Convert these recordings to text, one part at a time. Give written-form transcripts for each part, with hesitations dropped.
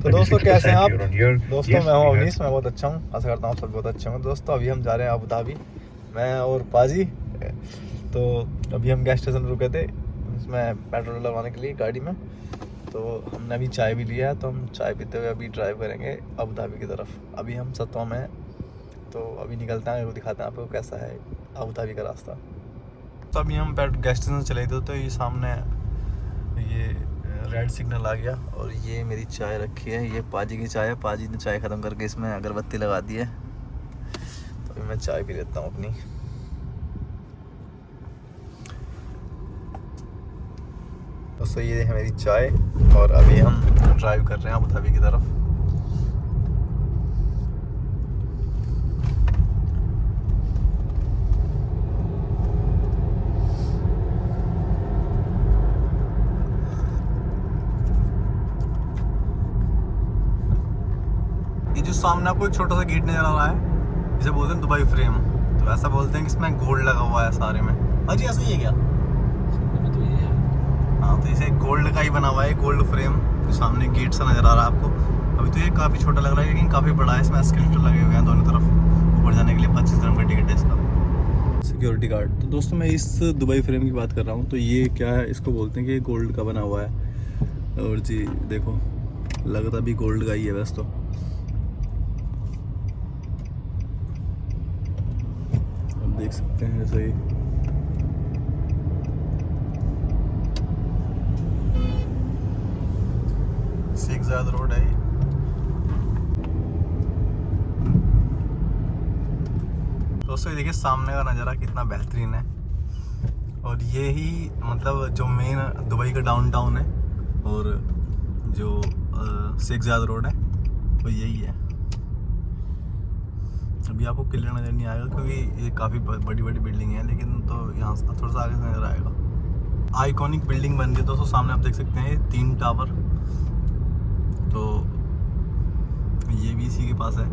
तो दोस्तों कैसे हैं आप दोस्तों, मैं हूं अवनीश, मैं बहुत अच्छा हूं। आशा करता हूं आप सब बहुत अच्छे हों। दोस्तों अभी हम जा रहे हैं अबू धाबी, मैं और पाजी। तो अभी हम गैस स्टेशन रुके थे, इसमें पेट्रोल लगवाने के लिए गाड़ी में। तो हमने अभी चाय भी लिया है, तो हम चाय पीते हुए अभी ड्राइव करेंगे अबू धाबी की तरफ। अभी हम सत्वा में हैं, तो अभी निकलते हैं, दिखाते हैं आपको कैसा है अबू धाबी का रास्ता। तो अभी हम गैस स्टेशन चले थे, तो ये सामने ये रेड सिग्नल आ गया और ये मेरी चाय रखी है। ये पाजी की चाय है, पाजी ने चाय ख़त्म करके इसमें अगरबत्ती लगा दी है। तो अभी मैं चाय पी लेता हूँ अपनी। दोस्तों ये है मेरी चाय और अभी हम ड्राइव कर रहे हैं अबू धाबी की तरफ। ये जो सामने आपको एक छोटा सा गेट नजर आ रहा है, इसे बोलते हैं दुबई फ्रेम। तो ऐसा बोलते हैं कि इसमें गोल्ड लगा हुआ है सारे में। हाँ जी, ऐसा ही है क्या? तो ये है। हाँ, तो इसे गोल्ड का ही बना हुआ है, गोल्ड फ्रेम। तो सामने गेट सा नजर आ रहा है आपको। अभी तो ये काफ़ी छोटा लग रहा है, लेकिन काफ़ी बड़ा है। इसमें एस्केलेटर लगे हुए हैं दोनों तरफ। ऊपर जाने के लिए 25 dirham का टिकट है इसका, सिक्योरिटी गार्ड। तो दोस्तों मैं इस दुबई फ्रेम की बात कर रहा हूँ। तो ये क्या है, इसको बोलते हैं कि ये गोल्ड का बना हुआ है। और जी देखो, लगता भी गोल्ड का ही है वैसे तो। देख सकते हैं ऐसे ही। शेख ज़ायद रोड है ये। दोस्तों ये देखिए सामने का नज़ारा कितना बेहतरीन है। और ये ही मतलब जो मेन दुबई का डाउनटाउन है, और जो शेख ज़ायद रोड है वो यही है। अभी आपको क्लियर नज़र नहीं आएगा क्योंकि ये काफ़ी बड़ी बड़ी बिल्डिंग है, लेकिन तो यहाँ थोड़ा सा आगे से नज़र आएगा। आइकॉनिक बिल्डिंग बन रही है दोस्तों, सामने आप देख सकते हैं 3 टावर। तो ये भी इसी के पास है।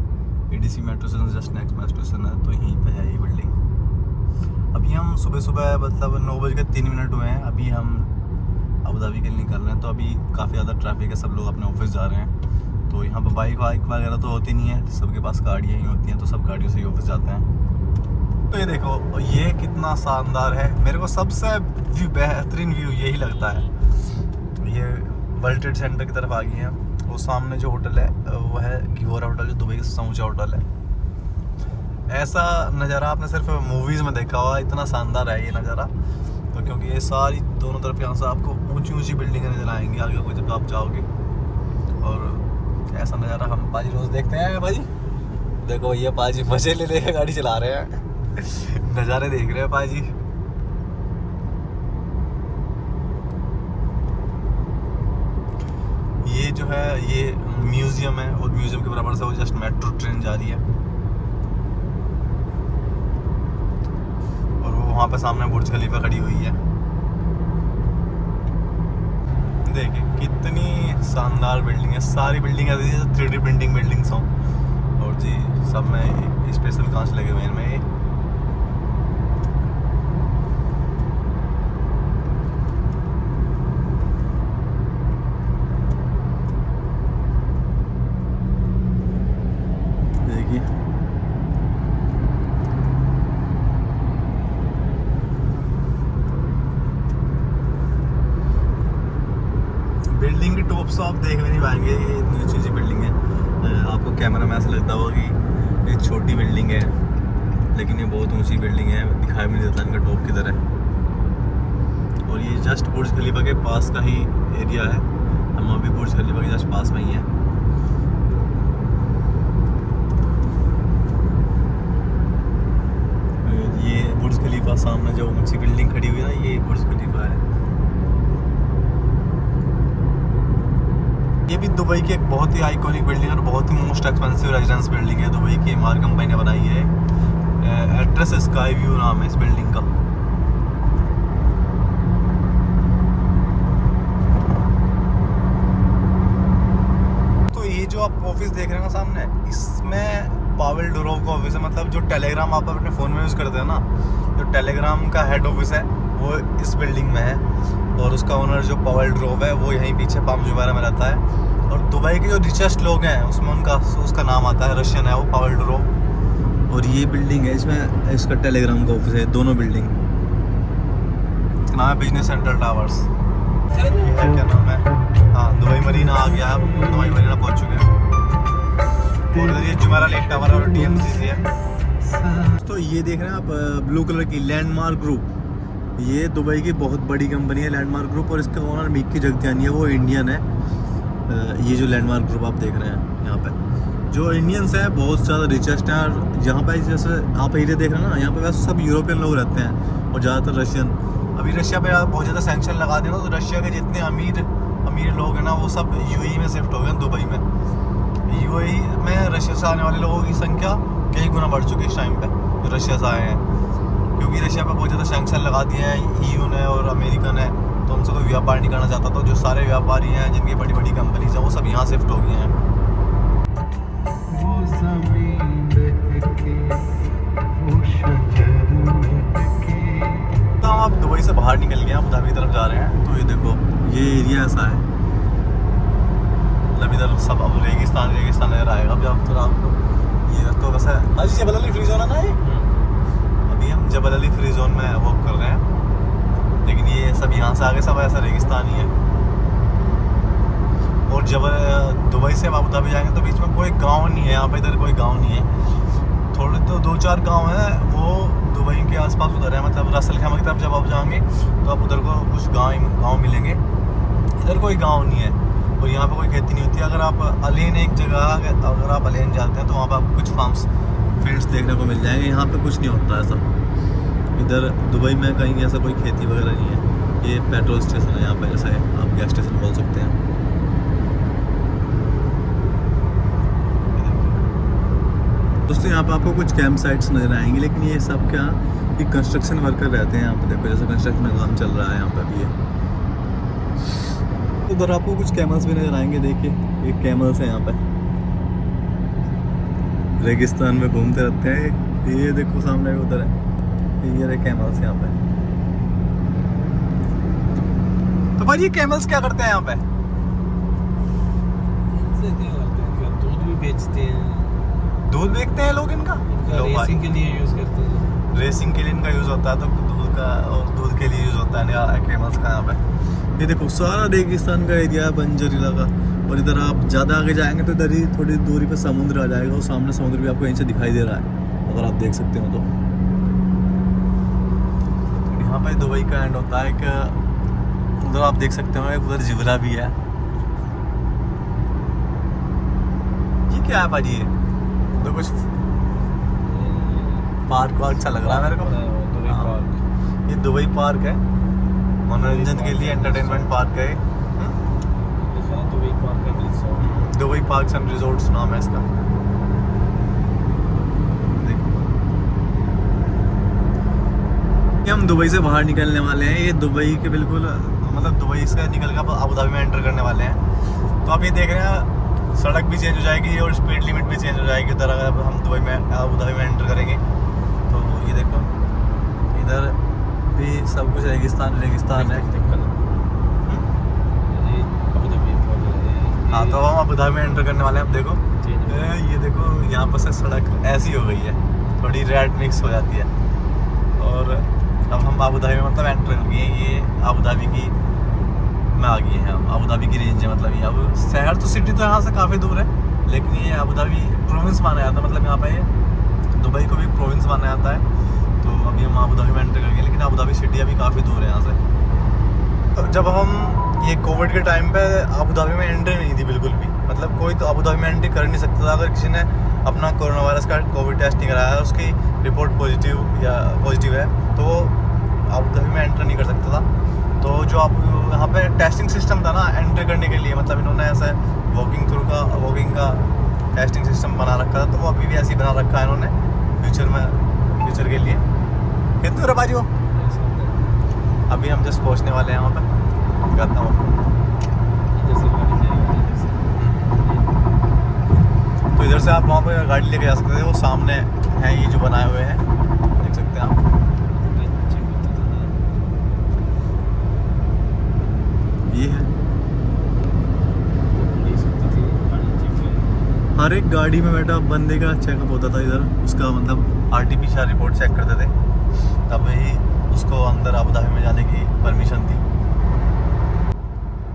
ADC metro station just next metro station है, तो यहीं पे है ये बिल्डिंग। अभी हम सुबह सुबह मतलब 9:03 हुए हैं। अभी हम अबू धाबी के लिए निकल रहे हैं। तो अभी काफ़ी ज़्यादा ट्रैफिक है, सब लोग अपने ऑफिस जा रहे हैं। तो यहाँ पर बाइक वगैरह तो होती नहीं है, सबके पास गाड़ियाँ ही होती हैं, तो सब गाड़ियों से ही ऑफिस जाते हैं। तो ये देखो, ये कितना शानदार है। मेरे को सबसे बेहतरीन व्यू यही लगता है। ये वर्ल्ड ट्रेड सेंटर की तरफ आ गई हैं। वो सामने जो होटल है वो है गियोरा होटल, जो दुबई का सबसे ऊँचा होटल है। ऐसा नज़ारा आपने सिर्फ मूवीज़ में देखा हुआ, इतना शानदार है ये नज़ारा। तो क्योंकि ये सारी दोनों तरफ यहाँ से आपको ऊँची ऊँची बिल्डिंगें नज़र आएंगी आगे को जब आप जाओगे। और ऐसा नज़ारा हम पाजी रोज़ देखते हैं। पाजी देखो, ये पाजी मजे ले लेके गाड़ी चला रहे हैं। नज़ारे देख रहे हैं पाजी। ये जो है ये म्यूजियम है, और म्यूजियम के बराबर से वो जस्ट मेट्रो ट्रेन जा रही है। और वो वहाँ पे सामने बुर्ज खलीफा खड़ी हुई है। देखिए कितनी शानदार बिल्डिंग है। सारी बिल्डिंग ऐसी जैसे 3D प्रिंटिंग बिल्डिंग्स हों। और जी सब में स्पेशल कांच लगे हुए हैं इनमें। देखिए बिल्डिंग की टॉप से आप देख भी नहीं पाएंगे, ये इतनी ऊंची बिल्डिंग है। आपको कैमरा में ऐसा लगता होगा कि ये छोटी बिल्डिंग है, लेकिन ये बहुत ऊंची बिल्डिंग है, दिखाई भी नहीं देता इनका टॉप किधर है। और ये जस्ट बुर्ज खलीफा के पास का ही एरिया है। हम अभी बुर्ज खलीफा के जस्ट पास में ही हैं। ये बुर्ज खलीफा सामने जो ऊंची बिल्डिंग खड़ी हुई है ना, ये बुर्ज खलीफा है। ये भी दुबई की एक बहुत ही आइकॉनिक बिल्डिंग है और बहुत ही मोस्ट एक्सपेंसिव रेजिडेंस बिल्डिंग है दुबई की। एमआर कंपनी ने बनाई है। एड्रेस स्काई व्यू नाम है इस बिल्डिंग का। तो ये जो आप ऑफिस देख रहे हैं ना सामने, इसमें पावेल डुरोव का ऑफिस है। मतलब जो टेलीग्राम आप अपने फ़ोन में यूज़ करते हैं ना, जो टेलीग्राम का हेड ऑफिस है वो इस बिल्डिंग में है। और उसका ओनर जो पावेल डुरोव है वो यहीं पीछे पाम जुमेरा में रहता है। और दुबई के जो रिचेस्ट लोग हैं उसमें उसका नाम आता है, रशियन है वो, पावेल डुरोव। और ये बिल्डिंग है, इसमें इसका टेलीग्राम का ऑफिस है, दोनों बिल्डिंग। इसका नाम है बिजनेस सेंट्रल टावर्स। क्या नाम है, हाँ दुबई मरीना आ गया, अब दुबई मरीना पहुंच चुके हैं। और इधर ये जुमेरा लेक टावर और TMCC है। तो ये देख रहे हैं आप ब्लू कलर की लैंडमार्क ग्रुप, ये दुबई की बहुत बड़ी कंपनी है लैंडमार्क ग्रुप। और इसका ओनर मिक्की जगतियानी है, वो इंडियन है। ये जो लैंडमार्क ग्रुप आप देख रहे हैं यहाँ पे, जो इंडियंस हैं बहुत ज़्यादा रिचेस्ट हैं। और यहाँ पे जैसे आप एरिया देख रहे हैं ना, यहाँ पे वैसे सब यूरोपियन लोग रहते हैं और ज़्यादातर रशियन। अभी रशिया पे बहुत ज़्यादा सैंक्शन लगा दिया ना, तो रशिया के जितने अमीर लोग हैं ना, वो सब UAE में शिफ्ट हो गए, दुबई में। UAE में रशिया से आने वाले लोगों की संख्या कई गुना बढ़ चुकी है इस टाइम पे, जो रशिया से आए हैं। क्योंकि रशिया पे बहुत ज़्यादा सैंक्शन लगा दिए हैं EU ने और अमेरिका ने, तो उनसे कोई व्यापार नहीं करना चाहता। तो जो सारे व्यापारी हैं जिनकी बड़ी बड़ी कंपनीज हैं, वो सब यहाँ शिफ्ट हो गए हैं। तो हम अब दुबई से बाहर निकल गए, अबू धाबी की तरफ जा रहे हैं। तो ये देखो, ये एरिया ऐसा है, मतलब इधर सब अब रेगिस्तान नजर आएगा। अभी आप तो ये तो वैसे अजी जबल अली फ्री जोन है ना ये। अभी हम जबल अली फ्री जोन में वॉक कर रहे हैं, लेकिन ये सब यहाँ से आगे सब ऐसा रेगिस्तान ही है। और जब दुबई से अबू धाबी जाएंगे तो बीच में कोई गांव नहीं है, यहाँ पे इधर कोई गांव नहीं है। थोड़े तो 2-4 गांव हैं, वो दुबई के आसपास उधर है। मतलब रसल खैमा की तरफ जब आप जाएंगे तो आप उधर को कुछ गांव मिलेंगे, इधर कोई गांव नहीं है। और यहाँ पे कोई खेती नहीं होती। अगर आप अलेन एक जगह, अगर आप अलेन जाते हैं तो वहाँ पे आपको कुछ फार्म्स फील्ड्स देखने को मिल जाएंगे। यहाँ पे कुछ नहीं होता है सब। इधर दुबई में कहीं ऐसा कोई खेती वगैरह नहीं है। ये पेट्रोल स्टेशन है यहाँ पे, जैसे आप गैस स्टेशन बोल सकते हैं। दोस्तों यहाँ पे आपको कुछ कैंप साइट्स नजर आएंगे, लेकिन ये सब क्या कि कंस्ट्रक्शन वर्कर रहते हैं यहाँ पे। देखो जैसे कंस्ट्रक्शन का काम चल रहा है यहाँ पे भी है। उधर आपको कुछ कैमल्स भी नजर आएंगे, देखिए ये कैमल्स हैं यहाँ पे, रेगिस्तान में घूमते रहते हैं। ये देखो सामने उधर है, ये रहे कैमल्स यहाँ पे। तो भाई ये कैमल्स क्या करते हैं यहाँ पे? दूध भी बेचते हैं। दूध बेचते हैं लोग इनका रेसिंग के लिए यूज करते हैं। रेसिंग के लिए इनका यूज होता है, तो दूध का और दूध के लिए यूज होता है कैमल्स का यहाँ पे। ये देखो सारा रेगिस्तान का एरिया है, बंजर इलाका। और इधर आप ज़्यादा आगे जाएंगे तो इधर ही थोड़ी दूरी पे समुद्र आ जाएगा, और सामने समुद्र भी आपको यहीं से दिखाई दे रहा है, अगर आप देख सकते हो तो। यहाँ पे दुबई का एंड होता है कि उधर आप देख सकते हो, उधर जिवरा भी है। ये क्या है भाजी? ये तो कुछ पार्क वार्क अच्छा लग रहा है मेरे को। ये दुबई पार्क है, मनोरंजन के लिए एंटरटेनमेंट पार्क है। दुबई पार्क्स एंड रिजॉर्ट्स नाम है इसका। हम दुबई से बाहर निकलने वाले हैं। ये दुबई के बिल्कुल मतलब दुबई से निकल कर अबू धाबी में एंटर करने वाले हैं। तो आप ये देख रहे हैं सड़क भी चेंज हो जाएगी और स्पीड लिमिट भी चेंज हो जाएगी। उधर अगर हम दुबई में अबू धाबी में एंटर करेंगे तो ये देखो इधर भी सब कुछ रेगिस्तान है। हाँ तो हम अबू धाबी में एंटर करने वाले हैं। अब देखो ये देखो यहाँ पर से सड़क ऐसी हो गई है, थोड़ी रेड मिक्स हो जाती है। और अब हम अबू धाबी में मतलब एंटर कर गए। ये अबू धाबी की में आ गए हैं, अबू धाबी की रेंज है। मतलब ये अब शहर तो सिटी तो यहाँ से काफ़ी दूर है, लेकिन ये अबू धाबी प्रोविंस माना जाता है। मतलब यहाँ पे ये दुबई को भी प्रोविंस माना जाता है। तो अभी हम अबू धाबी में एंटर कर गए, लेकिन अबू धाबी सिटी अभी काफ़ी दूर है यहाँ से। तो जब हम ये कोविड के टाइम पे अबू धाबी में एंट्री नहीं थी बिल्कुल भी, मतलब कोई तो अबू धाबी में एंट्री कर नहीं सकता था। अगर किसी ने अपना कोरोना वायरस का कोविड टेस्ट नहीं कराया, उसकी रिपोर्ट पॉजिटिव है, तो वो अबू धाबी में एंटर नहीं कर सकता था। तो जो आप यहाँ पे टेस्टिंग सिस्टम था ना एंट्री करने के लिए, मतलब इन्होंने ऐसे वॉकिंग का टेस्टिंग सिस्टम बना रखा था। तो वो अभी भी ऐसे ही बना रखा है इन्होंने फ्यूचर के लिए। कितने रुपये बाजी हो? अभी हम जस्ट पहुँचने वाले हैं वहाँ पे। करता हूँ तो इधर से आप वहाँ पे गाड़ी लेके जा सकते थे। वो सामने हैं ये जो बनाए हुए हैं, देख सकते हैं आप। ये है हर एक गाड़ी में बैठा बंदे का चेकअप होता था इधर, उसका मतलब RT-PCR रिपोर्ट चेक करते थे, तब ही उसको अंदर अबू धाबी में जाने की परमिशन थी।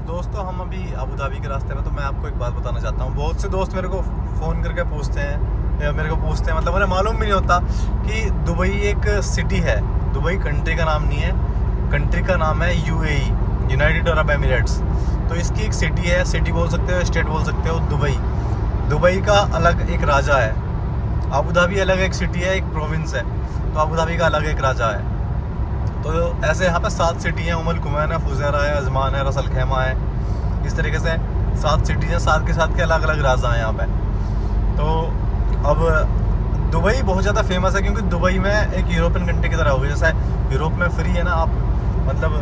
दोस्तों हम अभी अबू धाबी के रास्ते में, तो मैं आपको एक बात बताना चाहता हूँ। बहुत से दोस्त मेरे को फ़ोन करके पूछते हैं, या मेरे को पूछते हैं, मतलब मुझे मालूम भी नहीं होता कि दुबई एक सिटी है। दुबई कंट्री का नाम नहीं है, कंट्री का नाम है UAE, यूनाइटेड अरब एमिरेट्स। तो इसकी एक सिटी है, सिटी बोल सकते हो, स्टेट बोल सकते हो, दुबई। दुबई का अलग एक राजा है, अबू धाबी अलग एक सिटी है, एक प्रोविंस है, तो अबू धाबी का अलग एक राजा है। तो ऐसे यहाँ पे 7 सिटी हैं, उम अल कुवैन है, फुजैरा है, अजमान है, रस अल खैमा है, इस तरीके से 7 सिटीज़ हैं, 7 के 7 के अलग अलग राजा हैं यहाँ पे। तो अब दुबई बहुत ज़्यादा फेमस है क्योंकि दुबई में एक यूरोपियन कंट्री की तरह होगी। जैसे यूरोप में फ्री है ना, आप मतलब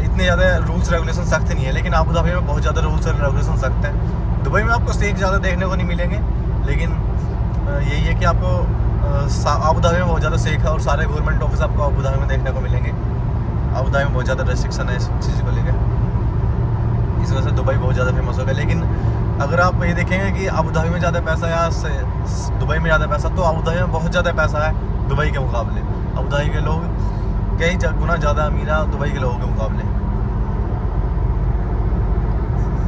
इतने ज़्यादा रूल्स रेगुलेशन सख्त नहीं है, लेकिन अबू धाबी में बहुत ज़्यादा रूल्स और रेगुलेशन सख्त हैं। दुबई में आपको सेक ज़्यादा देखने को नहीं मिलेंगे, लेकिन यही है कि आपको अबू धाबी में बहुत ज़्यादा सेक है, और सारे गवर्नमेंट ऑफिस आपको अबू धाबी में देखने को मिलेंगे। अबू धाबी में बहुत ज़्यादा रेस्ट्रिक्शन है इस चीज़ को लेकर, इस वजह से दुबई बहुत ज़्यादा फेमस हो गया। लेकिन अगर आप ये देखेंगे कि अबू धाबी में ज़्यादा पैसा है या दुबई में ज़्यादा पैसा, तो अबू धाबी में बहुत ज़्यादा पैसा है दुबई के मुकाबले। अबू धाबी के लोग कई गुना ज़्यादा अमीर है दुबई के लोगों के मुकाबले।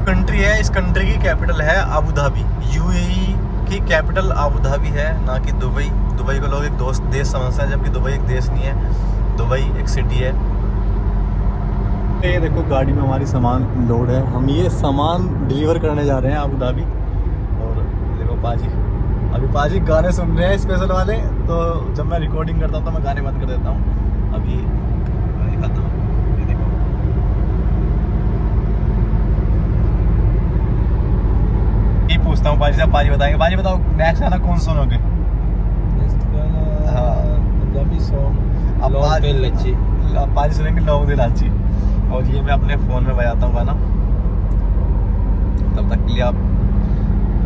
कंट्री है, इस कंट्री की कैपिटल है अबू धाबी। UAE की कैपिटल अबू धाबी है, ना कि दुबई। दुबई को लोग एक देश समझते हैं, जबकि दुबई एक देश नहीं है, दुबई एक सिटी है। ये देखो गाड़ी में हमारी सामान लोड है, हम ये सामान डिलीवर करने जा रहे हैं अबू धाबी। और देखो पाजी, अभी पाजी गाने सुन रहे हैं स्पेशल वाले, तो जब मैं रिकॉर्डिंग करता हूँ तो मैं गाने बंद कर देता हूँ। अभी दिखाता हूँ, ये देखो ये पूछता हूँ पाजी साहब, पाजी बताएंगे। पाजी बताओ नेक्स्ट गाना कौन सुनोगे? पंजाबी सॉन्ग अब लौंग तेल लच्छी। पाजी सुनेंगे लौंग तेल लच्छी, और ये मैं अपने फ़ोन में बजाता हूँ गाना। तब तक के लिए आप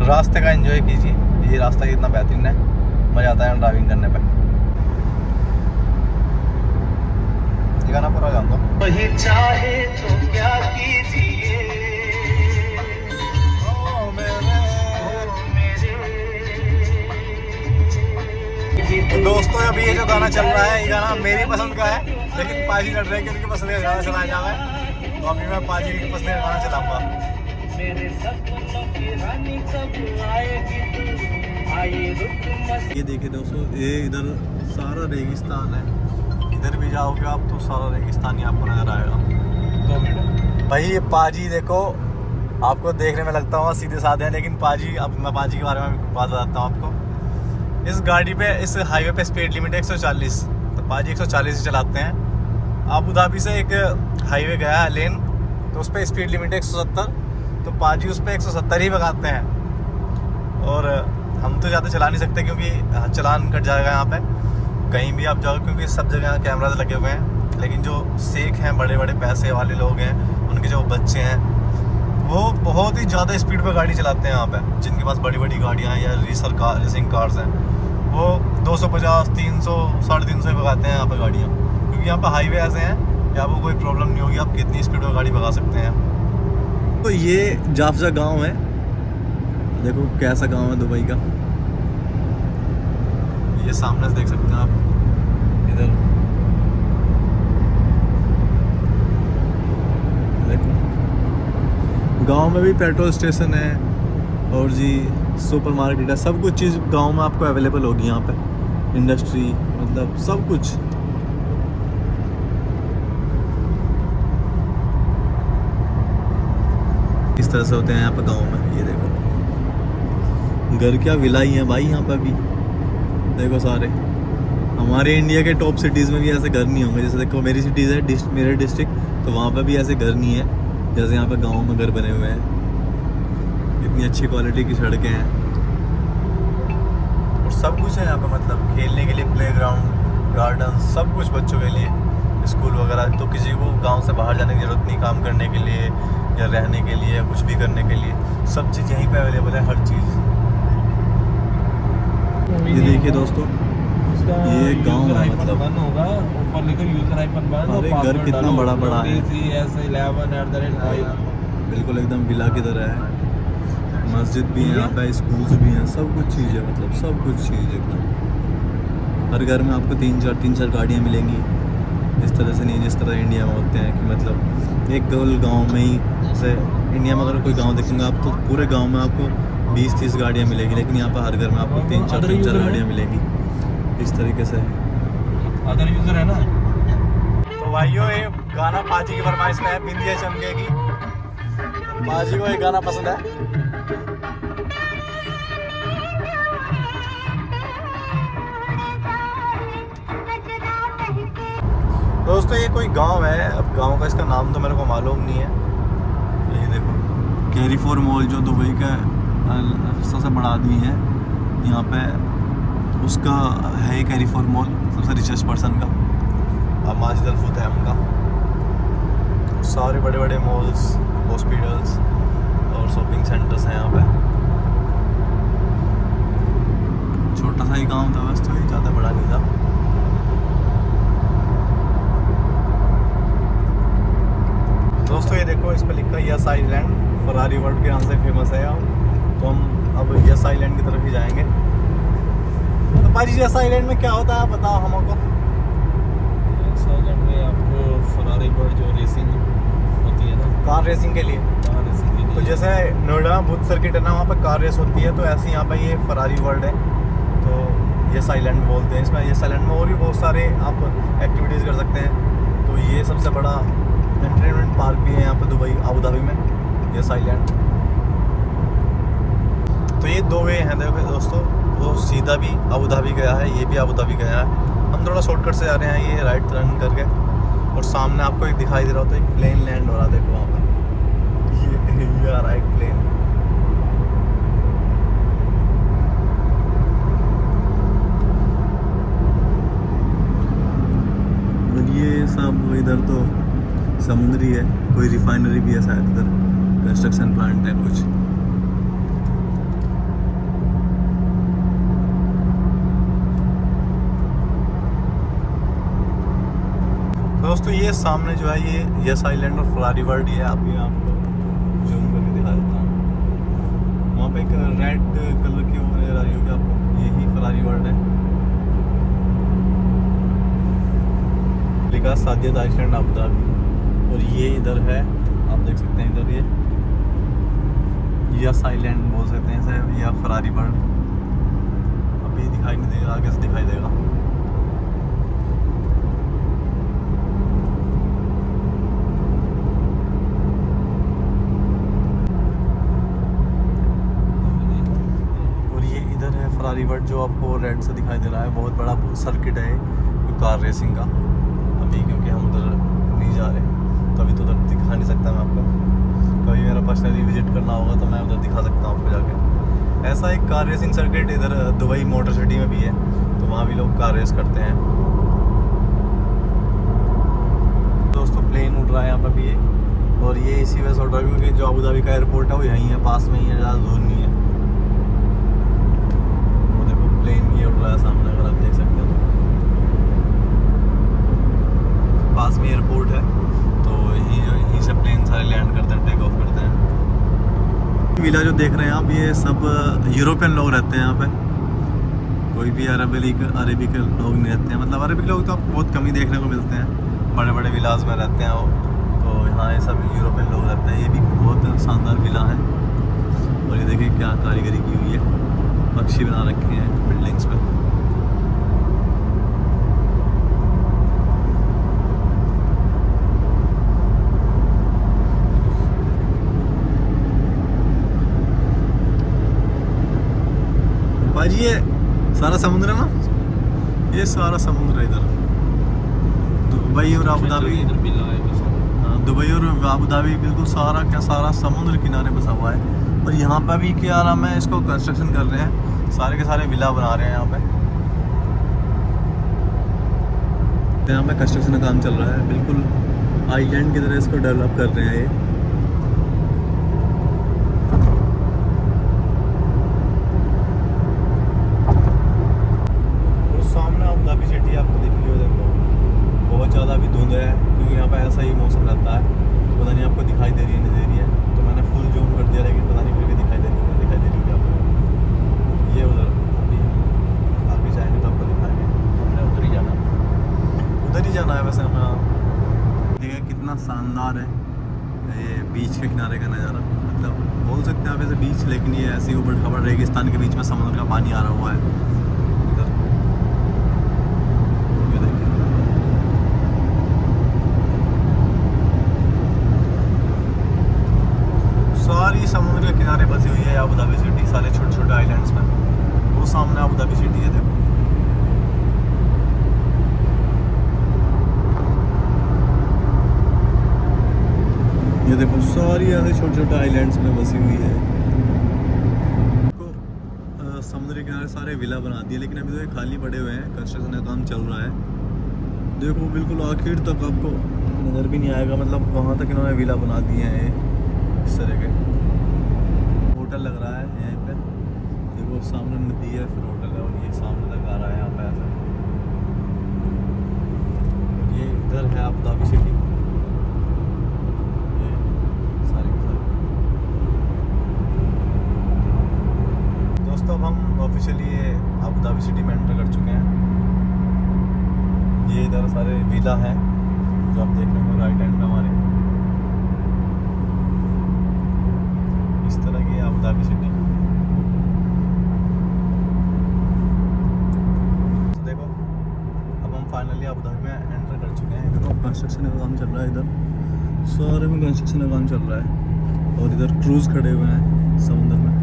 रास्ते का एंजॉय कीजिए, ये रास्ता कितना बेहतरीन है, मज़ा आता है ड्राइविंग करने पे। ये गाना पूरा गाऊंगा। वही चाहे तो क्या कीजिए, तो दोस्तों अभी ये जो गाना चल रहा है, ये गाना मेरी पसंद का है, लेकिन पाजी लड़ रहे हैं कि उनकी पसंद का गाना चलाया जा रहा है, तो अभी मैं पाजी की पसंद का गाना चलाऊंगा। मेरे सपनों की रानी कब आएगी तू, आए रुक मस्त। ये देखिए दोस्तों, ये इधर सारा रेगिस्तान है, इधर भी जाओगे आप तो सारा रेगिस्तान ही आपको नज़र आएगा। 2 मिनट भाई ये पाजी देखो, आपको देखने में लगता हुआ सीधे साधे हैं, लेकिन पाजी, अब मैं पाजी के बारे में बात बताता हूँ आपको। इस गाड़ी पे, इस हाईवे पे स्पीड लिमिट है 140, तो पाजी 140 ही चलाते हैं। अबू धाबी से एक हाईवे गया है लेन, तो उस पर स्पीड लिमिट है 170, तो पाजी उस पर 170 ही भगाते हैं। और हम तो ज़्यादा चला नहीं सकते क्योंकि चलान कट जाएगा यहाँ पे कहीं भी आप जाओ, क्योंकि सब जगह कैमराज लगे हुए हैं। लेकिन जो शेख हैं, बड़े बड़े पैसे वाले लोग हैं, उनके जो बच्चे हैं, वो बहुत ही ज़्यादा स्पीड पर गाड़ी चलाते हैं यहाँ पे। जिनके पास बड़ी बड़ी गाड़ियाँ हैं या रेसिंग कार्स हैं, वो 250, 300, 350 ही भगाते हैं यहाँ पे गाड़ियाँ, क्योंकि यहाँ पे हाईवे ऐसे हैं कि आपको कोई प्रॉब्लम नहीं होगी, आप कितनी स्पीड में गाड़ी भगा सकते हैं। तो ये जाफजा गांव है, देखो कैसा गांव है दुबई का। ये सामने से देख सकते हैं आप, इधर देखो गांव में भी पेट्रोल स्टेशन है, और जी सुपर मार्केट है, सब कुछ चीज़ गांव में आपको अवेलेबल होगी यहाँ पे। इंडस्ट्री, मतलब सब कुछ। इस तरह से होते हैं यहाँ पे गांव में। ये देखो घर क्या विला ही है भाई यहाँ पे भी, देखो सारे। हमारे इंडिया के टॉप सिटीज़ में भी ऐसे घर नहीं होंगे। जैसे देखो मेरी सिटीज़ है, मेरे डिस्ट्रिक्ट, तो वहाँ पे भी ऐसे घर नहीं है जैसे यहाँ पे गाँव में घर बने हुए हैं। इतनी अच्छी क्वालिटी की सड़कें हैं और सब कुछ है यहाँ पे, मतलब खेलने के लिए प्लेग्राउंड, गार्डन, सब कुछ बच्चों के लिए, स्कूल वगैरह। तो किसी को गांव से बाहर जाने की ज़रूरत नहीं, काम करने के लिए या रहने के लिए या कुछ भी करने के लिए, सब चीज़ यहीं पे अवेलेबल है, हर चीज़। ये देखिए दोस्तों, ये गांव है, मतलब होगा ऊपर लिखो यूजर आइकन बंद, अरे घर कितना बड़ा बड़ा है, 3CS11@5 बिल्कुल एकदम विला की तरह है। मस्जिद भी है यहाँ पे, स्कूल्स भी हैं, सब कुछ चीज़ है, मतलब सब कुछ चीज़ है एकदम। हर घर में आपको तीन चार गाड़ियाँ मिलेंगी। इस तरह से नहीं जिस तरह इंडिया में होते हैं कि मतलब एक गांव में ही, जैसे इंडिया में अगर कोई गांव देखेंगे आप तो पूरे गांव में आपको 20-30 गाड़ियाँ मिलेगी, लेकिन यहाँ पर हर घर में आपको तीन चार गाड़ियाँ मिलेंगी। इस तरीके से अदर यूजर है ना। तो भाइयों ये गाना पाजी की फरमाइश में है, बिंदिया चमकेगी। पाजी को ये गाना पसंद है। दोस्तों ये कोई गांव है, अब गांव का इसका नाम तो मेरे को मालूम नहीं है। ये देखो कैरीफोर मॉल जो दुबई का सबसे बड़ा आदमी है यहाँ पे, उसका है कैरीफोर मॉल, सबसे रिचेस्ट पर्सन का। अब माजिद अल-फूत है उनका। सारे बड़े बड़े मॉल्स, हॉस्पिटल्स और शॉपिंग सेंटर्स हैं यहाँ पे। छोटा सा ही गांव था बस, तो ये ज़्यादा बड़ा नहीं था। दोस्तों ये देखो इस पर लिखा है यस आइलैंड, फरारी वर्ल्ड के नाम से फेमस है यहाँ। तो हम अब यस आइलैंड की तरफ ही जाएंगे। तो भाई यस आइलैंड में क्या होता है बताओ हमको। यस आइलैंड में आपको फरारी वर्ल्ड जो रेसिंग होती है ना, कार रेसिंग के लिए। कार रेसिंग के लिए। तो जैसे नोएडा बुद्ध सर्किट है ना, वहाँ पर कार रेस होती है, तो ऐसे यहाँ पे ये फरारी वर्ल्ड है, तो यस आइलैंड बोलते हैं इसमें। यस आइलैंड में और भी बहुत सारे आप एक्टिविटीज़ कर सकते हैं। तो ये सबसे बड़ा एंटरटेनमेंट पार्क भी है यहाँ पे दुबई अबू धाबी में, यस आइलैंड। तो ये दो वे हैं देखो दोस्तों, वो सीधा भी अबू धाबी गया है, ये भी अबू धाबी गया है। हम थोड़ा शॉर्टकट से जा रहे हैं, ये राइट टर्न करके। और सामने आपको एक दिखाई दे रहा होता है, एक प्लेन लैंड हो रहा है, देखो वहाँ पर ये आ रहा है एक प्लेन। और ये सब इधर तो समुद्री है, कोई रिफाइनरी भी है शायद इधर, कंस्ट्रक्शन प्लांट है कुछ। दोस्तों ये सामने जो है ये यस आइलैंड और फरारी वर्ल्ड, ये अभी आपको जूम करके दिखा देता हूँ। वहाँ पे एक रेड कलर की वो नजर आ रही होगी आपको, यही फरारी वर्ल्ड है। लिखा सादियत आइलैंड अबू धाबी। और ये इधर है, आप देख सकते हैं इधर ये यस आइलैंड बोल सकते हैं इसे, या फरारी वर्ल्ड। अभी दिखाई नहीं देगा, आगे से दिखाई देगा। फरारी वर्ल्ड जो आपको रेड से दिखाई दे रहा है, बहुत बड़ा सर्किट है कार रेसिंग का। अभी क्योंकि हम उधर नहीं जा रहे, तो अभी तो उधर दिखा नहीं सकता मैं आपको। कभी मेरा पर्सनली विजिट करना होगा तो मैं उधर दिखा सकता हूँ आपको जाके। ऐसा एक कार रेसिंग सर्किट इधर दुबई मोटर सिटी में भी है, तो वहाँ भी लोग कार रेस करते हैं। दोस्तों प्लेन उड़ रहा है यहाँ पर भी ये, और ये इसी वजह से उड़ रहा है क्योंकि जो अबू धाबी का एयरपोर्ट है वो यहीं है, पास में ही है, ज़्यादा दूर नहीं है। प्लेन ये उड़ रहा है सामने, अगर आप देख सकते हो पास में एयरपोर्ट है, तो यहीं से प्लेन सारे लैंड करते हैं, टेक ऑफ करते हैं। विला जो देख रहे हैं आप, ये सब यूरोपियन लोग रहते हैं यहाँ पे, कोई भी अरबिक लोग नहीं रहते हैं। मतलब अरबिक लोग तो आपको बहुत कम ही देखने को मिलते हैं, बड़े बड़े विलास में रहते हैं वो। तो यहाँ ये सब यूरोपियन लोग रहते हैं। ये भी बहुत शानदार विला है, और ये देखिए क्या कारीगरी की हुई है, पक्षी बना रखे हैं बिल्डिंग्स पे। भाई ये सारा समुद्र है ना, ये सारा समुद्र है इधर। दुबई और अबू धाबी, दुबई और अबू धाबी बिल्कुल सारा क्या सारा समुद्र किनारे बसा हुआ है। और यहाँ पर भी क्या नाम है, इसको कंस्ट्रक्शन कर रहे हैं, सारे के सारे विला बना रहे हैं यहाँ पे। यहाँ पे कंस्ट्रक्शन का काम चल रहा है, बिल्कुल आइलैंड की तरह इसको डेवलप कर रहे हैं ये। और सामने अबू धाबी सिटी आपको दिख रही हो, देखो बहुत ज़्यादा अभी धुंध है क्योंकि यहाँ पे ऐसा ही मौसम रहता है। पता नहीं आपको दिखाई दे रही है नहीं दे रही है, तो मैंने फुल जूम कर दिया, लेकिन पता नहीं फिर भी दिखाई दे रही है। शानदार है ये बीच के किनारे का नज़ारा। मतलब बोल सकते हैं आप ऐसे बीच, लेकिन ये ऐसे ऊबड़ खाबड़ रेगिस्तान के बीच में समुद्र का पानी आ रहा हुआ है इधर। ये देखिए सारी समुद्र के किनारे बसी हुई है अबू धाबी सिटी, सारे छोटे छोटे आइलैंड्स में। वो सामने अबू धाबी सिटी है, देखो। ये देखो सारी ऐसे छोटे छोटे आइलैंड्स में बसी हुई है। देखो समुद्र के किनारे सारे विला बना दिए, लेकिन अभी तो ये खाली पड़े हुए हैं, कंस्ट्रक्शन का काम चल रहा है। देखो बिल्कुल आखिर तक आपको नज़र भी नहीं आएगा, मतलब वहाँ तक इन्होंने विला बना दिए हैं इस तरह के। होटल लग रहा है यहीं पे, देखो सामने नदी है, फिर होटल है, और ये सामने तक आ रहा है यहाँ पे ऐसा। ये इधर है अबू धाबी सिटी, ये सारी की सारी। दोस्तों अब हम ऑफिशियली ये अबू धाबी सिटी में एंटर कर चुके हैं। ये इधर सारे विला हैं जो आप देख रहे हो राइट हैंड में हमारे, इस तरह की अबू धाबी सिटी। तो देखो अब हम फाइनली अबू धाबी में एंटर कर चुके हैं। देखो कंस्ट्रक्शन का काम चल रहा है इधर, सारे में कंस्ट्रक्शन का काम चल रहा है, और इधर क्रूज खड़े हुए हैं समुद्र में।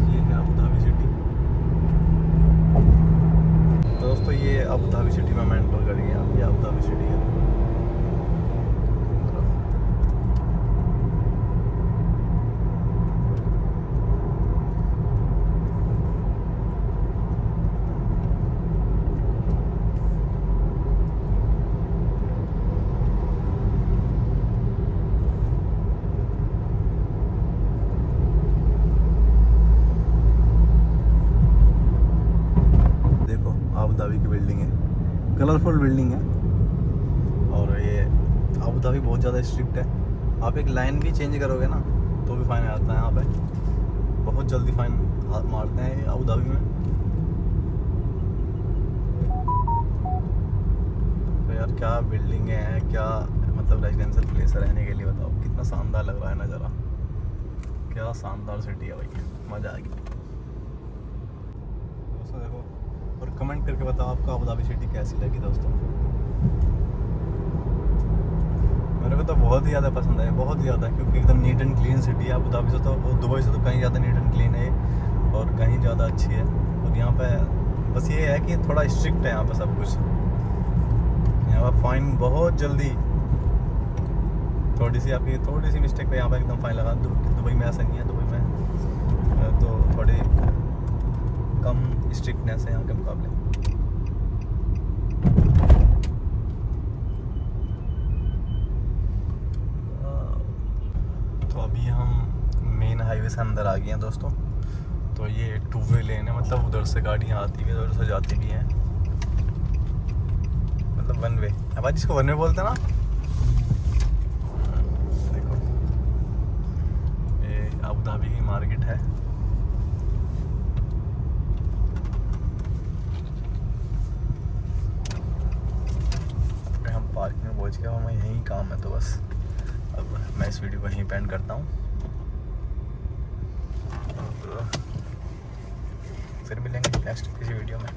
ये है अबू धाबी सिटी। दोस्तों ये अबू धाबी सिटी में एंटर करेंगे आप, ये अबू धाबी सिटी है। अबू धाबी की बिल्डिंग है, कलरफुल बिल्डिंग है। और ये अबू धाबी बहुत ज़्यादा स्ट्रिक्ट है, आप एक लाइन भी चेंज करोगे ना तो भी फाइन आता है यहाँ पे, बहुत जल्दी फाइन मारते हैं अबू धाबी में। तो यार क्या बिल्डिंग है, क्या मतलब रेजिडेंशियल प्लेस है रहने के लिए, बताओ कितना शानदार लग रहा है नज़ारा। क्या शानदार सिटी है भाई, मज़ा आ गया। दोस्तों देखो, और कमेंट करके बताओ आपको अबू धाबी सिटी कैसी लगी दोस्तों। मेरे को तो बहुत ही ज़्यादा पसंद है, बहुत ही ज़्यादा, क्योंकि एकदम नीट एंड क्लीन सिटी है। अबू धाबी से तो, दुबई से तो कहीं ज़्यादा नीट एंड क्लीन है और कहीं ज़्यादा अच्छी है। और यहाँ पे बस ये है कि थोड़ा स्ट्रिक्ट है यहाँ पे सब कुछ। यहाँ पर फाइन बहुत जल्दी, थोड़ी सी मिस्टेक पे यहाँ पे एकदम फाइन लगा। दुबई में ऐसा नहीं है, दुबई में तो थोड़ी कम स्ट्रिक्टनेस है यहाँ के मुकाबले। तो अभी हम मेन हाईवे से अंदर आ गए हैं दोस्तों। तो ये 2 वे लेन है, मतलब उधर से गाड़ियाँ आती भी है, उधर से जाती भी हैं, मतलब 1 वे। अब जिसको 1 वे बोलते हैं ना। देखो ये अबू धाबी की मार्केट है। पार्क में पहुंच गया, हमें यही काम है। तो बस अब मैं इस वीडियो को यहीं पे एंड करता हूँ, फिर मिलेंगे नेक्स्ट किसी वीडियो में।